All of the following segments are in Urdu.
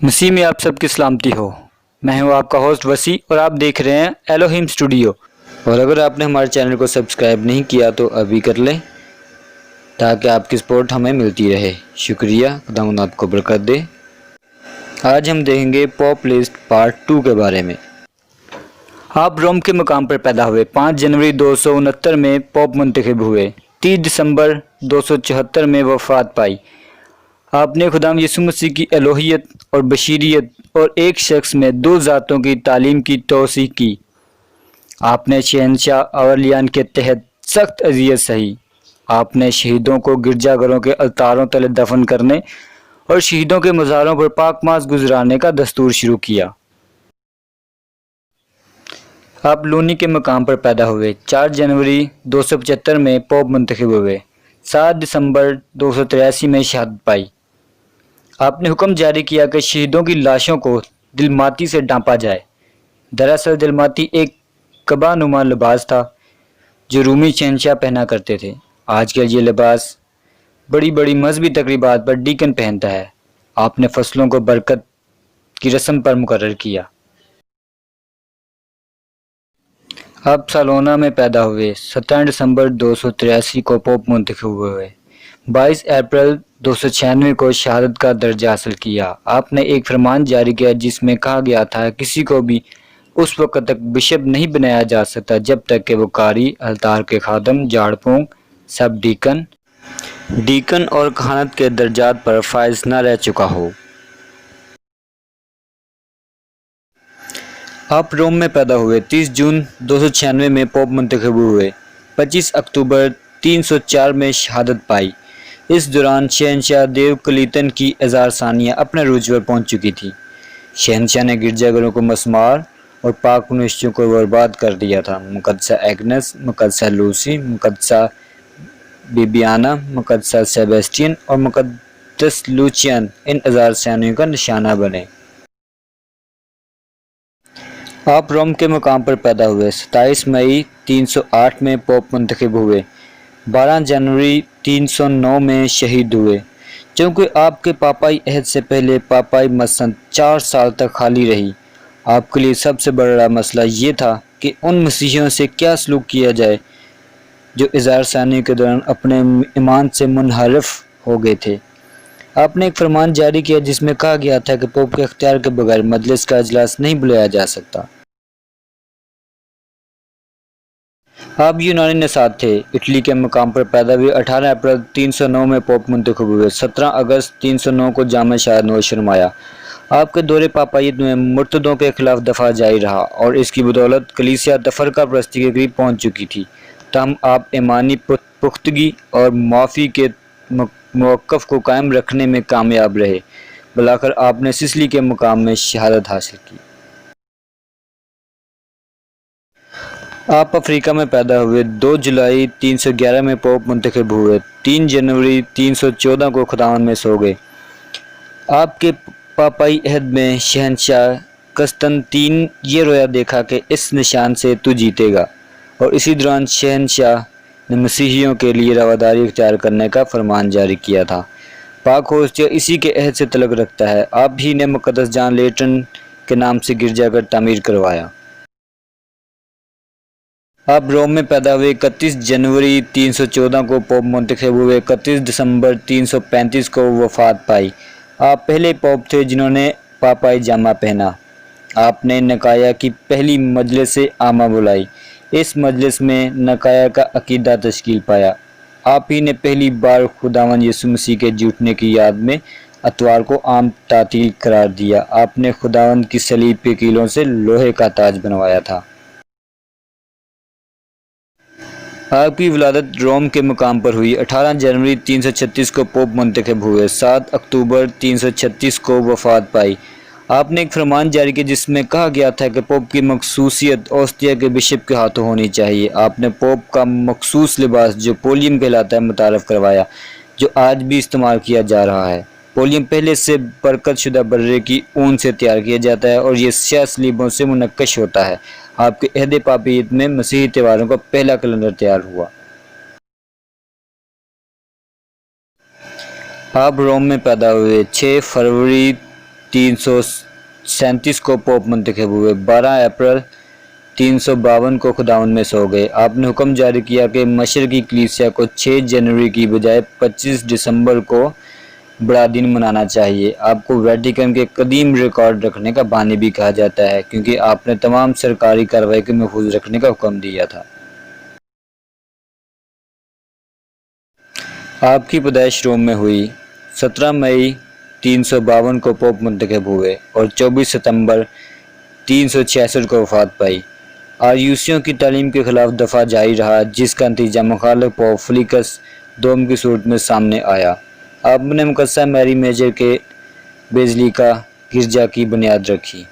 مسیح میں آپ سب کی سلامتی ہو۔ میں ہوں آپ کا ہوسٹ وسیع اور آپ دیکھ رہے ہیں ایلوہیم اسٹوڈیو۔ اور اگر آپ نے ہمارے چینل کو سبسکرائب نہیں کیا تو ابھی کر لیں تاکہ آپ کی سپورٹ ہمیں ملتی رہے۔ شکریہ، خداوند آپ کو برکت دے۔ آج ہم دیکھیں گے پوپ لسٹ پارٹ 2 کے بارے میں۔ آپ روم کے مقام پر پیدا ہوئے۔ 5 جنوری 269 میں پوپ منتخب ہوئے۔ 30 دسمبر 274 میں وفات پائی۔ آپ نے خداوند یسوع مسیح کی الوہیت اور بشیریت اور ایک شخص میں 2 ذاتوں کی تعلیم کی توثیق کی۔ آپ نے شہنشاہ اورلیان کے تحت سخت اذیت سہی۔ آپ نے شہیدوں کو گرجا گھروں کے التاروں تلے دفن کرنے اور شہیدوں کے مزاروں پر پاک ماس گزرانے کا دستور شروع کیا۔ آپ لونی کے مقام پر پیدا ہوئے۔ 4 جنوری 275 میں پوپ منتخب ہوئے۔ 7 دسمبر 283 میں شہادت پائی۔ آپ نے حکم جاری کیا کہ شہیدوں کی لاشوں کو دلماتی سے ڈھانپا جائے۔ دراصل دلماتی ایک قبا نما لباس تھا جو رومی شہنشاہ پہنا کرتے تھے۔ آج کل یہ لباس بڑی بڑی مذہبی تقریبات پر ڈیکن پہنتا ہے۔ آپ نے فصلوں کو برکت کی رسم پر مقرر کیا۔ آپ سالونا میں پیدا ہوئے۔ 17 دسمبر 283 کو پوپ منتخب ہوئے۔ 22 اپریل 296 کو شہادت کا درجہ حاصل کیا۔ آپ نے ایک فرمان جاری کیا جس میں کہا گیا تھا کسی کو بھی اس وقت تک بشپ نہیں بنایا جا سکتا جب تک کہ وہ قاری، التار کے خادم، جھاڑ پھونک، سب ڈیکن اور کہانت کے درجات پر فائز نہ رہ چکا ہو۔ آپ روم میں پیدا ہوئے۔ 30 جون 296 میں پوپ منتخب ہوئے۔ 25 اکتوبر 304 میں شہادت پائی۔ اس دوران شہنشاہ دیو کلیتن کی ہزار ثانیہ اپنے عروج پر پہنچ چکی تھی۔ شہنشاہ نے گرجا گھروں کو مسمار اور پاک نوشتوں کو برباد کر دیا تھا۔ مقدسہ ایگنس، مقدسہ لوسی، مقدسہ بیبیانا، مقدسہ سیباسٹین اور مقدس لوچین ان ہزار ثانیوں کا نشانہ بنے۔ آپ روم کے مقام پر پیدا ہوئے۔ 27 مئی 308 میں پوپ منتخب ہوئے۔ 12 جنوری 309 میں شہید ہوئے۔ چونکہ آپ کے پاپائی عہد سے پہلے پاپائی مسند 4 سال تک خالی رہی، آپ کے لیے سب سے بڑا مسئلہ یہ تھا کہ ان مسیحیوں سے کیا سلوک کیا جائے جو ہزار ثانیہ کے دوران اپنے ایمان سے منحرف ہو گئے تھے۔ آپ نے ایک فرمان جاری کیا جس میں کہا گیا تھا کہ پوپ کے اختیار کے بغیر مجلس کا اجلاس نہیں بلایا جا سکتا۔ آپ یونانی نژاد تھے۔ اٹلی کے مقام پر پیدا ہوئے۔ 18 اپریل 309 میں پوپ منتخب ہوئے۔ 17 اگست 309 کو جامع شہادت نوش فرمایا۔ آپ کے دور پاپائیت میں مرتدوں کے خلاف دفاع جاری رہا اور اس کی بدولت کلیسیا تفرقہ پرستی کے قریب پہنچ چکی تھی، تاہم آپ ایمانی پختگی اور معافی کے موقف کو قائم رکھنے میں کامیاب رہے۔ بالآخر آپ نے سسلی کے مقام میں شہادت حاصل کی۔ آپ افریقہ میں پیدا ہوئے۔ 2 جولائی 311 میں پوپ منتخب ہوئے۔ 3 جنوری 314 کو خداوند میں سو گئے۔ آپ کے پاپائی عہد میں شہنشاہ قسطنطین یہ رویا دیکھا کہ اس نشان سے تو جیتے گا، اور اسی دوران شہنشاہ نے مسیحیوں کے لیے رواداری اختیار کرنے کا فرمان جاری کیا تھا۔ پاک ہوسٹیا اسی کے عہد سے تعلق رکھتا ہے۔ آپ ہی نے مقدس جان لیٹن کے نام سے گرجا گھر تعمیر کروایا۔ آپ روم میں پیدا ہوئے۔ 31 جنوری 314 کو پوپ منتخب ہوئے۔ 31 دسمبر 335 کو وفات پائی۔ آپ پہلے پوپ تھے جنہوں نے پاپائی جامہ پہنا۔ آپ نے نکایا کی پہلی مجلس عامہ بلائی۔ اس مجلس میں نکایا کا عقیدہ تشکیل پایا۔ آپ ہی نے پہلی بار خداوند یسوع مسیح کے جھوٹنے کی یاد میں اتوار کو عام تعطیل قرار دیا۔ آپ نے خداوند کی صلیب کے کیلوں سے لوہے کا تاج بنوایا تھا۔ آپ کی ولادت روم کے مقام پر ہوئی۔ 18 جنوری 336 کو پوپ منتخب ہوئے۔ 7 اکتوبر 336 کو وفات پائی۔ آپ نے ایک فرمان جاری کیا جس میں کہا گیا تھا کہ پوپ کی مخصوصیت اوستیا کے بشپ کے ہاتھوں ہونی چاہیے۔ آپ نے پوپ کا مخصوص لباس جو پولیم کہلاتا ہے متعارف کروایا، جو آج بھی استعمال کیا جا رہا ہے۔ پولیم پہلے سے برکت شدہ برے کی اون سے تیار کیا جاتا ہے اور یہ سیاہ سلیبوں سے منقش ہوتا ہے۔ آپ کے عہد پاپیت میں مسیحی تہواروں کا پہلا کیلنڈر تیار ہوا۔ آپ روم میں پیدا ہوئے۔ 6 فروری 337 کو پوپ منتخب ہوئے۔ 12 اپریل 352 کو خداوند میں سو گئے۔ آپ نے حکم جاری کیا کہ مشرقی کلیسیا کو 6 جنوری کی بجائے 25 دسمبر کو بڑا دن منانا چاہیے۔ آپ کو ویٹیکن کے قدیم ریکارڈ رکھنے کا بانی بھی کہا جاتا ہے کیونکہ آپ نے تمام سرکاری کارروائی کو محفوظ رکھنے کا حکم دیا تھا۔ آپ کی پیدائش روم میں ہوئی۔ 17 مئی 352 کو پوپ منتخب ہوئے اور 24 ستمبر 366 کو وفات پائی۔ آریوسیوں کی تعلیم کے خلاف دفاع جاری رہا جس کا نتیجہ مخالف پوپ فلیکس دوم کی صورت میں سامنے آیا۔ آپ نے مقدسہ میری میجر کے بیزیلیکا گرجا کی بنیاد رکھی۔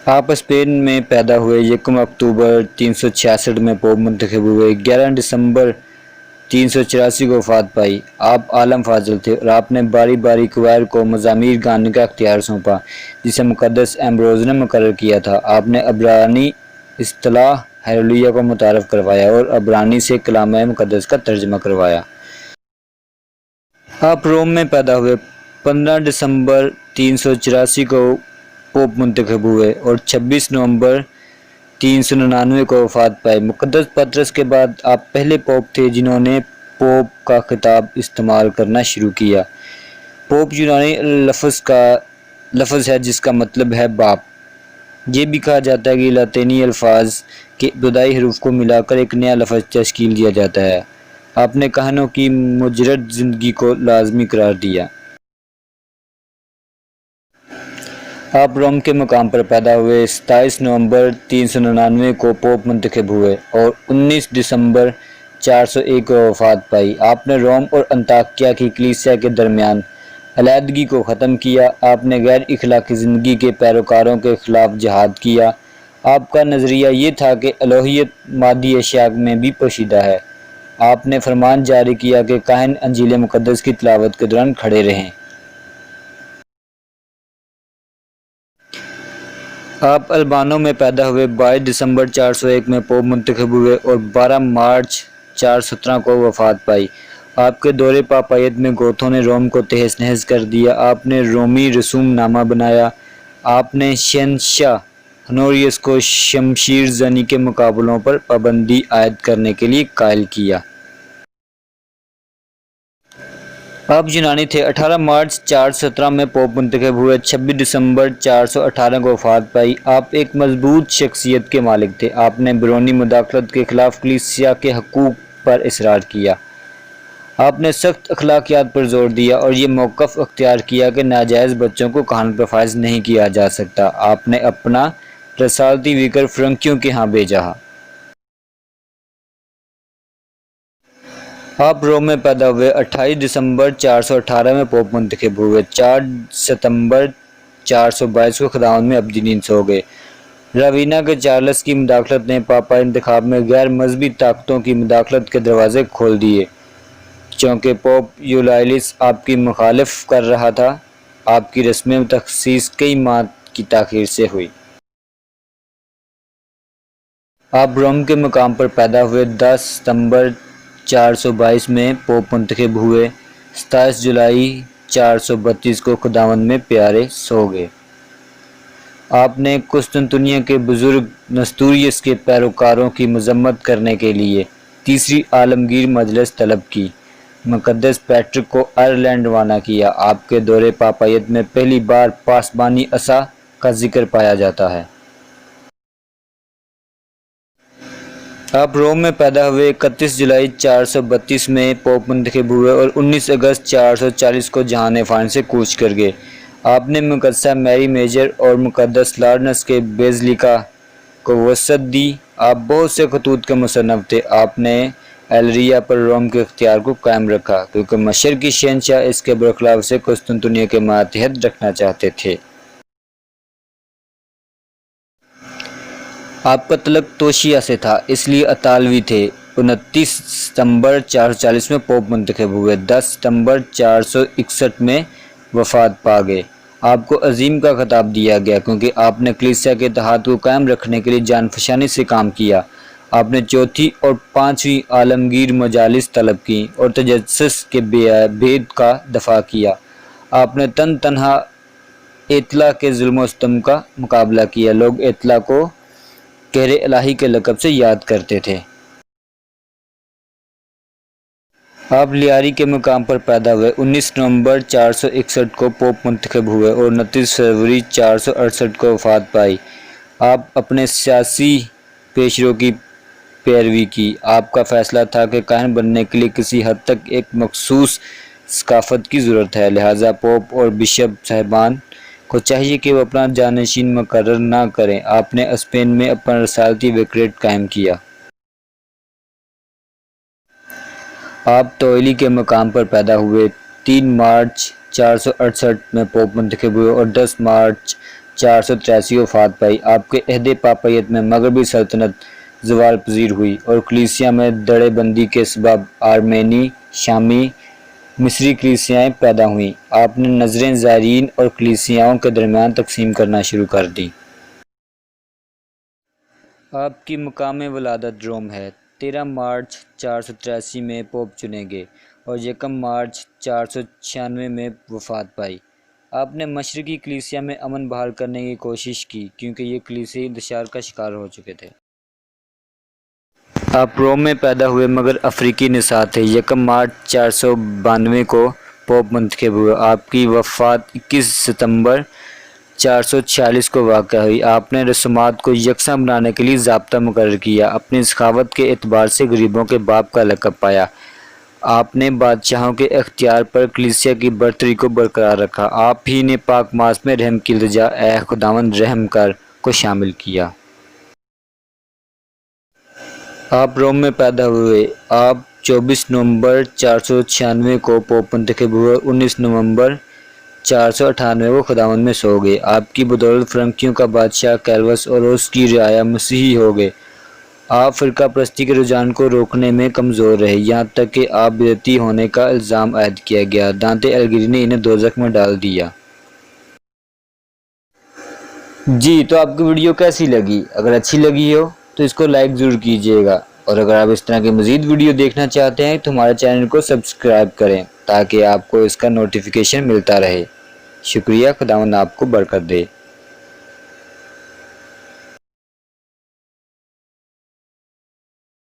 آپ اسپین میں پیدا ہوئے۔ 1 اکتوبر 366 میں پوپ منتخب ہوئے۔ 11 دسمبر 384 کو وفات پائی۔ آپ عالم فاضل تھے اور آپ نے باری باری کوائر کو مزامیر گانے کا اختیار سونپا جسے مقدس ایمبروز نے مقرر کیا تھا۔ آپ نے عبرانی اصطلاح ہیرولیہ کو متعارف کروایا اور عبرانی سے کلام مقدس کا ترجمہ کروایا۔ آپ روم میں پیدا ہوئے۔ 15 دسمبر 384 کو پوپ منتخب ہوئے اور 26 نومبر 399 کو وفات پائے۔ مقدس پطرس کے بعد آپ پہلے پوپ تھے جنہوں نے پوپ کا خطاب استعمال کرنا شروع کیا۔ پوپ یونانی لفظ ہے جس کا مطلب ہے باپ۔ یہ بھی کہا جاتا ہے کہ لاطینی الفاظ کے ابتدائی حروف کو ملا کر ایک نیا لفظ تشکیل دیا جاتا ہے۔ آپ نے کہانوں کی مجرد زندگی کو لازمی قرار دیا۔ آپ روم کے مقام پر پیدا ہوئے۔ 27 نومبر 399 کو پوپ منتخب ہوئے اور 19 دسمبر 401 کو وفات پائی۔ آپ نے روم اور انطاکیہ کی کلیسیا کے درمیان علیحدگی کو ختم کیا۔ آپ نے غیر اخلاقی زندگی کے پیروکاروں کے خلاف جہاد کیا۔ آپ کا نظریہ یہ تھا کہ الوہیت مادی اشیاء میں بھی پوشیدہ ہے۔ آپ نے فرمان جاری کیا کہ کاہن انجیل مقدس کی تلاوت کے دوران کھڑے رہیں۔ آپ البانو میں پیدا ہوئے۔ 22 دسمبر 401 میں پوپ منتخب ہوئے اور 12 مارچ 417 کو وفات پائی۔ آپ کے دور پاپائیت میں گوتھوں نے روم کو تہس نہس کر دیا۔ آپ نے رومی رسوم نامہ بنایا۔ آپ نے شہنشاہ ہنوریوس کو شمشیر زنی کے مقابلوں پر پابندی عائد کرنے کے لیے قائل کیا۔ آپ یونانی تھے۔ 18 مارچ 417 میں پوپ منتخب ہوئے۔ 26 دسمبر 418 کو وفات پائی۔ آپ ایک مضبوط شخصیت کے مالک تھے۔ آپ نے بیرونی مداخلت کے خلاف کلیسیا کے حقوق پر اصرار کیا۔ آپ نے سخت اخلاقیات پر زور دیا اور یہ موقف اختیار کیا کہ ناجائز بچوں کو کہانت پر فائز نہیں کیا جا سکتا۔ آپ نے اپنا رسالتی ویکر فرنکیوں کے ہاں بھیجا۔ آپ روم میں پیدا ہوئے۔ 28 دسمبر 418 میں پوپ منتخب ہوئے۔ 4 ستمبر 422 کو خداوند میں ابدی نیند سو گئے۔ راوینا کے چارلس کی مداخلت نے پاپا انتخاب میں غیر مذہبی طاقتوں کی مداخلت کے دروازے کھول دیے۔ چونکہ پوپ یولیلس آپ کی مخالف کر رہا تھا، آپ کی رسم تخصیص کئی ماہ کی تاخیر سے ہوئی۔ آپ روم کے مقام پر پیدا ہوئے۔ 10 ستمبر 422 میں پوپ منتخب ہوئے۔ 27 جولائی 432 کو خداوند میں پیارے سو گئے۔ آپ نے قسطنطنیہ کے بزرگ نستوریس کے پیروکاروں کی مذمت کرنے کے لیے تیسری عالمگیر مجلس طلب کی۔ مقدس پیٹرک کو آئرلینڈ روانہ کیا۔ آپ کے دور پاپائیت میں پہلی بار پاسبانی عصا کا ذکر پایا جاتا ہے۔ آپ روم میں پیدا ہوئے۔ 31 جولائی 432 میں پوپ منتخب ہوئے اور 19 اگست 440 کو جہان فانی سے کوچ کر گئے۔ آپ نے مقدسہ میری میجر اور مقدس لارنس کے بیزیلیکا کو وسعت دی۔ آپ بہت سے خطوط کے مصنف تھے۔ آپ نے ایلریا پر روم کے اختیار کو قائم رکھا کیونکہ مشرقی شہنشاہ اس کے برخلاف سے قسطنطنیہ کے ماتحت رکھنا چاہتے تھے۔ آپ کا تعلق توشیا سے تھا اس لیے اطالوی تھے۔ 29 ستمبر 440 میں پوپ منتخب ہوئے۔ 10 ستمبر 461 میں وفات پا گئے۔ آپ کو عظیم کا خطاب دیا گیا کیونکہ آپ نے کلیسیا کے اتحاد کو قائم رکھنے کے لیے جان فشانی سے کام کیا۔ آپ نے چوتھی اور پانچویں عالمگیر مجالس طلب کی اور تجسس کے بھید کا دفاع کیا۔ آپ نے تن تنہا اطلاع کے ظلم و ستم کا مقابلہ کیا۔ لوگ اطلاع کو قہر الہی کے لقب سے یاد کرتے تھے۔ آپ لیاری کے مقام پر پیدا ہوئے۔ 19 نومبر 461 کو پوپ منتخب ہوئے اور 29 فروری 468 کو وفات پائی۔ آپ اپنے سیاسی پیشرو کی پیروی کی۔ آپ کا فیصلہ تھا کہ کاہن بننے کے لیے کسی حد تک ایک مخصوص ثقافت کی ضرورت ہے، لہٰذا پوپ اور بشپ صاحبان کو چاہیے کہ وہ اپنا جانشین مقرر نہ کریں۔ آپ نے اسپین میں اپنا رسالتی وکریٹ قائم کیا۔ آپ تویلی کے مقام پر پیدا ہوئے۔ 3 مارچ 468 میں پوپ منتخب ہوئے اور 10 مارچ 483 وفات پائی۔ آپ کے عہد پاپیت میں مغربی سلطنت زوال پذیر ہوئی اور کلیسیا میں دڑے بندی کے سبب آرمینی، شامی، مصری کلیسیائیں پیدا ہوئیں۔ آپ نے نظریں زائرین اور کلیسیاؤں کے درمیان تقسیم کرنا شروع کر دیں۔ آپ کی مقام ولادت روم ہے۔ 13 مارچ 483 میں پوپ چنے گئے اور 1 مارچ 496 میں وفات پائی۔ آپ نے مشرقی کلیسیا میں امن بحال کرنے کی کوشش کی کیونکہ یہ کلیسیائی انتشار کا شکار ہو چکے تھے۔ آپ روم میں پیدا ہوئے مگر افریقی نژاد تھے۔ 1 مارچ 492 کو پوپ منتخب ہوئے۔ آپ کی وفات 21 ستمبر 446 کو واقع ہوئی۔ آپ نے رسومات کو یکساں بنانے کے لیے ضابطہ مقرر کیا۔ اپنی سخاوت کے اعتبار سے غریبوں کے باپ کا لقب پایا۔ آپ نے بادشاہوں کے اختیار پر کلیسیا کی برتری کو برقرار رکھا۔ آپ ہی نے پاک ماس میں رحم کی التجا اے خداوند رحم کر کو شامل کیا۔ آپ روم میں پیدا ہوئے۔ آپ 24 نومبر 496 کو پوپ منتخب ہوئے۔ 19 نومبر 498 کو خداوند میں سو گئے۔ آپ کی بدولت فرنکیوں کا بادشاہ کیلوس اور اس کی رعایا مسیحی ہو گئے۔ آپ فرقہ پرستی کے رجحان کو روکنے میں کمزور رہے، یہاں تک کہ آپ بدعتی ہونے کا الزام عائد کیا گیا۔ دانتے الگیری نے انہیں دوزخ میں ڈال دیا۔ جی تو آپ کی ویڈیو کیسی لگی؟ اگر اچھی لگی ہو تو اس کو لائک ضرور کیجیے گا، اور اگر آپ اس طرح کی مزید ویڈیو دیکھنا چاہتے ہیں تو ہمارے چینل کو سبسکرائب کریں تاکہ آپ کو اس کا نوٹیفیکیشن ملتا رہے۔ شکریہ، خداوند آپ کو برکت دے۔